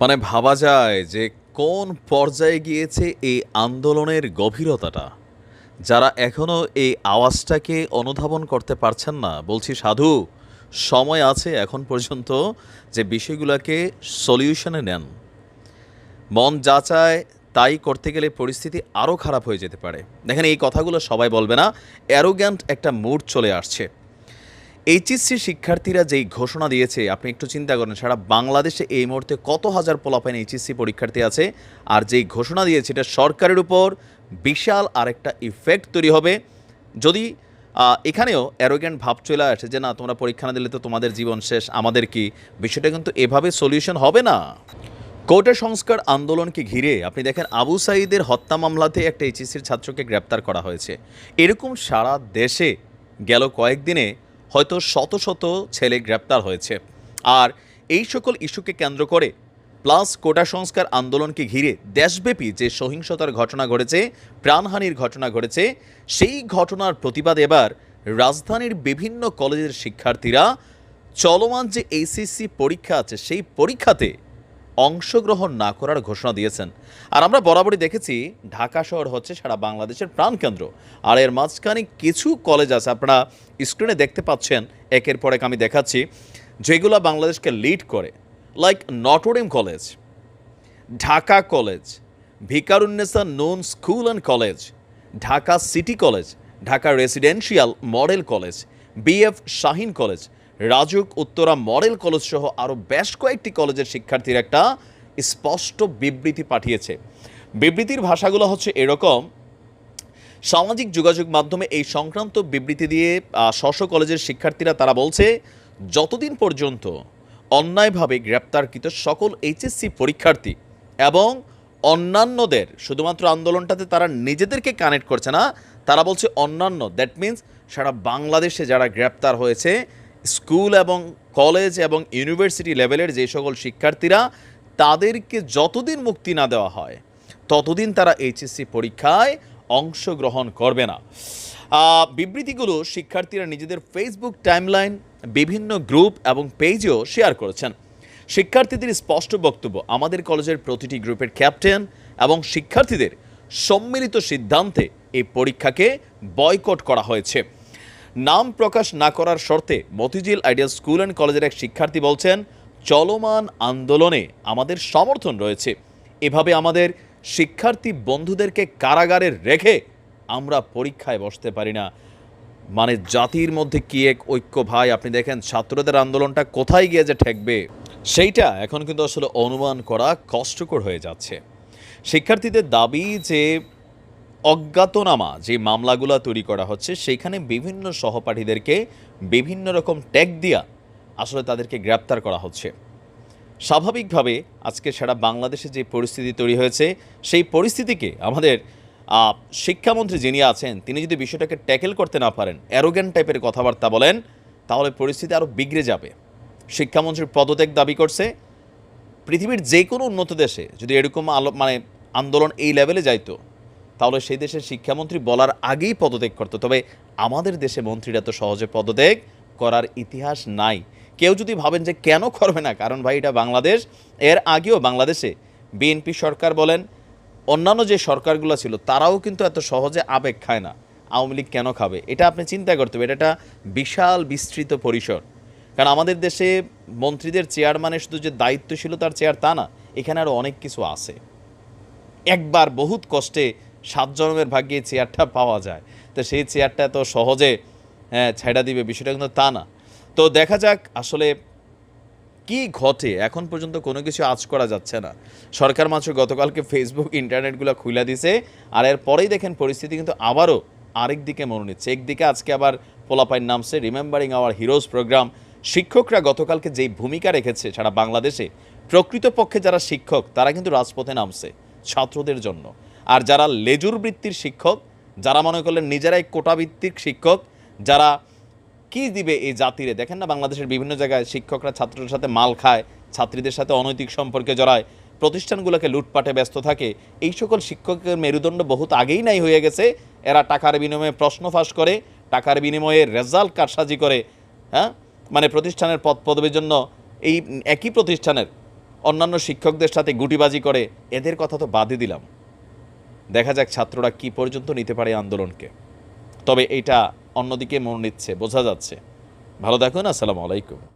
মানে ভাবা যায় যে কোন পর্যায়ে গিয়েছে এই আন্দোলনের গভীরতাটা। যারা এখনো এই আওয়াজটাকে অনুধাবন করতে পারছেন না, বলছি সাধু, সময় আছে এখন পর্যন্ত যে বিষয়গুলোকে সলিউশনে নেন। মন যা চায় তাই করতে গেলে পরিস্থিতি আরও খারাপ হয়ে যেতে পারে। দেখেন, এই কথাগুলো সবাই বলবে না, অ্যারোগ্যান্ট একটা মুড চলে আসছে। এইচএসসি শিক্ষার্থীরা যেই ঘোষণা দিয়েছে, আপনি একটু চিন্তা করেন, সারা বাংলাদেশে এই মুহূর্তে কত হাজার পোলাপাইন এইচএসসি পরীক্ষার্থী আছে, আর যেই ঘোষণা দিয়েছে এটা সরকারের উপর বিশাল আরেকটা ইফেক্ট তৈরি হবে। যদি এখানেও অ্যারোগ্যান্ট ভাব চলে আসে যে না, তোমরা পরীক্ষা না দিলে তো তোমাদের জীবন শেষ, আমাদের কি, বিষয়টা কিন্তু এভাবে সলিউশন হবে না। কোটা সংস্কার আন্দোলনকে ঘিরে আপনি দেখেন, আবু সাঈদের হত্যা মামলাতে একটা এইচএসসির ছাত্রকে গ্রেপ্তার করা হয়েছে। এরকম সারা দেশে গেল কয়েকদিনে হয়তো শত শত ছেলে গ্রেপ্তার হয়েছে। আর এই সকল ইস্যুকে কেন্দ্র করে প্লাস কোটা সংস্কার আন্দোলনকে ঘিরে দেশব্যাপী যে সহিংসতার ঘটনা ঘটেছে, প্রাণহানির ঘটনা ঘটেছে, সেই ঘটনার প্রতিবাদ এবার রাজধানীর বিভিন্ন কলেজের শিক্ষার্থীরা চলমান যে এইচএসসি পরীক্ষা আছে সেই পরীক্ষাতে অংশগ্রহণ না করার ঘোষণা দিয়েছেন। আর আমরা বরাবরই দেখেছি ঢাকা শহর হচ্ছে সারা বাংলাদেশের প্রাণকেন্দ্র, আর এর মাঝখানে কিছু কলেজ আছে, আপনারা স্ক্রিনে দেখতে পাচ্ছেন একের পর এক আমি দেখাচ্ছি, যেগুলো বাংলাদেশকে লিড করে, like Notre Dame college, Dhaka college, Viqarunnisa Noon school and college, Dhaka city college, Dhaka residential model college, BF Shaheen college, Rajuk Uttara model college সহ আরও বেশ কয়েকটি কলেজের শিক্ষার্থীর একটা স্পষ্ট বিবৃতি পাঠিয়েছে। বিবৃতির ভাষাগুলো হচ্ছে এরকম। সামাজিক যোগাযোগ মাধ্যমে এই সংক্রান্ত বিবৃতি দিয়ে স্ব কলেজের শিক্ষার্থীরা তারা বলছে, যতদিন পর্যন্ত অন্যায়ভাবে গ্রেপ্তারকৃত সকল এইচএসসি পরীক্ষার্থী এবং অন্যান্যদের, শুধুমাত্র আন্দোলনটাতে তারা নিজেদেরকে কানেক্ট করছে না, তারা বলছে অন্যান্য, দ্যাট মিন্স সারা বাংলাদেশে যারা গ্রেপ্তার হয়েছে স্কুল এবং কলেজ এবং ইউনিভার্সিটি লেভেলের যে সকল শিক্ষার্থীরা, তাদেরকে যতদিন মুক্তি না দেওয়া হয় ততদিন তারা এইচএসসি পরীক্ষায় অংশগ্রহণ করবে না। বিবৃতিগুলো শিক্ষার্থীরা নিজেদের ফেসবুক টাইমলাইন, বিভিন্ন গ্রুপ এবং পেজেও শেয়ার করেছেন। শিক্ষার্থীদের স্পষ্ট বক্তব্য, আমাদের কলেজের প্রতিটি গ্রুপের ক্যাপ্টেন এবং শিক্ষার্থীদের সম্মিলিত সিদ্ধান্তে এই পরীক্ষাকে বয়কট করা হয়েছে। নাম প্রকাশ না করার শর্তে মতিঝিল আইডিয়াল স্কুল অ্যান্ড কলেজের এক শিক্ষার্থী বলছেন, চলমান আন্দোলনে আমাদের সমর্থন রয়েছে। এভাবে আমাদের শিক্ষার্থী বন্ধুদেরকে কারাগারে রেখে আমরা পরীক্ষায় বসতে পারি না। মানে জাতির মধ্যে কি এক ঐক্য ভাই! আপনি দেখেন ছাত্রদের আন্দোলনটা কোথায় গিয়ে যে ঠেকবে সেইটা এখন কিন্তু আসলে অনুমান করা কষ্টকর হয়ে যাচ্ছে। শিক্ষার্থীদের দাবি যে অজ্ঞাতনামা যে মামলাগুলো তৈরি করা হচ্ছে, সেইখানে বিভিন্ন সহপাঠীদেরকে বিভিন্ন রকম ট্যাগ দিয়া আসলে তাদেরকে গ্রেপ্তার করা হচ্ছে। স্বাভাবিকভাবে আজকে সারা বাংলাদেশে যে পরিস্থিতি তৈরি হয়েছে, সেই পরিস্থিতিকে আমাদের শিক্ষামন্ত্রী যিনি আছেন তিনি যদি বিষয়টাকে ট্যাকেল করতে না পারেন, অ্যারোগ্যান্ট টাইপের কথাবার্তা বলেন, তাহলে পরিস্থিতি আরও বিগড়ে যাবে। শিক্ষামন্ত্রীর পদত্যাগ দাবি করছে। পৃথিবীর যে কোনো উন্নত দেশে যদি এরকম আন্দোলন এই লেভেলে যাইতো, তাহলে সেই দেশের শিক্ষামন্ত্রী বলার আগেই পদত্যাগ করতো। তবে আমাদের দেশে মন্ত্রীরা তো সহজে পদত্যাগ করার ইতিহাস নাই। কেউ যদি ভাবেন যে কেন করবে না, কারণ ভাই এটা বাংলাদেশ। এর আগেও বাংলাদেশে বিএনপি সরকার বলেন, অন্যান্য যে সরকারগুলো ছিল তারাও কিন্তু এত সহজে আবেগ খায় না। আওয়ামী লীগ কেন খাবে? এটা আপনি চিন্তা করতে হবে। এটা একটা বিশাল বিস্তৃত পরিসর। কারণ আমাদের দেশে মন্ত্রীদের চেয়ার মানে শুধু যে দায়িত্বশীলতার চেয়ার তা না, এখানে আরও অনেক কিছু আছে। একবার বহুত কষ্টে 7 জন্মের ভাগ্যে চেয়ারটা পাওয়া যায়, তো সেই চেয়ারটা এত সহজে ছেড়া দিবে বিষয়টা কিন্তু তা না। তো দেখা যাক আসলে কি ঘটে। এখন পর্যন্ত কোনো কিছু আঁচ করা যাচ্ছে না। সরকার মাত্র গতকালকে ফেসবুক ইন্টারনেটগুলো খুলে দিছে, আর এর পরেই দেখেন পরিস্থিতি কিন্তু আবারও আরেক দিকে মনে নিচ্ছে। একদিকে আজকে আবার পোলাপাইন নামছে রিমেম্বারিং আওয়ার হিরোজ প্রোগ্রাম। শিক্ষকরা গতকালকে যেই ভূমিকা রেখেছে সারা বাংলাদেশে, প্রকৃতপক্ষে যারা শিক্ষক তারা কিন্তু রাজপথে নামছে ছাত্রদের জন্য। আর যারা লেজুর বৃত্তির শিক্ষক, যারা মনে করলেন নিজেরাই কোটাভিত্তিক শিক্ষক, যারা কি দিবে এই জাতিরে, দেখেন না বাংলাদেশের বিভিন্ন জায়গায় শিক্ষকরা ছাত্রদের সাথে মাল খায়, ছাত্রীদের সাথে অনৈতিক সম্পর্কে জড়ায়, প্রতিষ্ঠানগুলোকে লুটপাটে ব্যস্ত থাকে। এই সকল শিক্ষকের মেরুদণ্ড বহুত আগেই নাই হয়ে গেছে। এরা টাকার বিনিময়ে প্রশ্ন ফাঁস করে, টাকার বিনিময়ে রেজাল্ট কারসাজি করে, হ্যাঁ, মানে প্রতিষ্ঠানের পদ পদবীর জন্য এই একই প্রতিষ্ঠানের অন্যান্য শিক্ষকদের সাথে গুটিবাজি করে, এদের কথা তো বাদই দিলাম। দেখা যাক ছাত্ররা কি পর্যন্ত নিতে পারে আন্দোলনকে। তবে এটা অন্যদিকে মন নিচ্ছে, বোঝা যাচ্ছে। ভালো থাকুন, আসসালামু আলাইকুম।